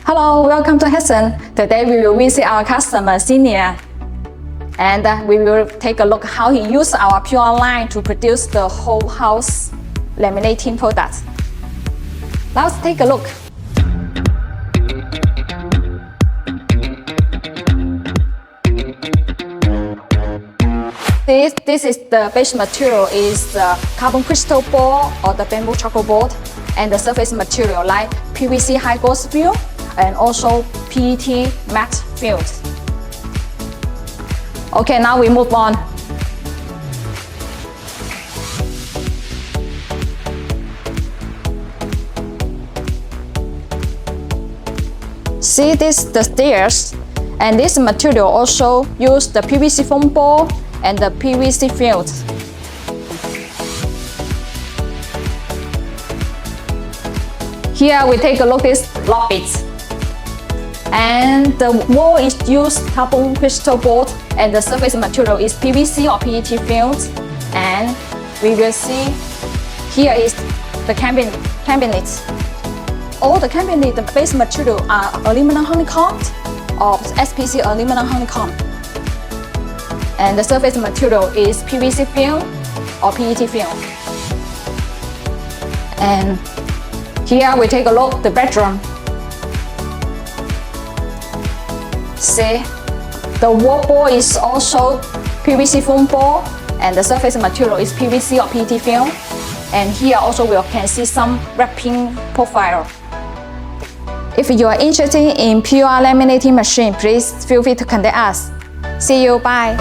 Hello, welcome to Hessan. Today we will visit our customer Senior, and we will take a look how he used our PUR line to produce the whole house laminating product. Let's take a look. This is the base material is the carbon crystal board or the bamboo charcoal board, and the surface material like PVC high gloss film and also PET matte film. Okay, now we move on. See this the stairs, and this material also use the PVC foam board and the PVC film. Here we take a look at this lobbies. And the wall is used carbon crystal board, and the surface material is PVC or PET films. And we will see here is the cabinet. All the cabinet, the base material are aluminum honeycomb or SPC aluminum honeycomb. And the surface material is PVC film or PET film. And here we take a look at the bedroom. See, the wall board is also PVC foam board, and the surface material is PVC or PET film. And here also we can see some wrapping profile. If you are interested in PUR laminating machine, please feel free to contact us. See you, bye.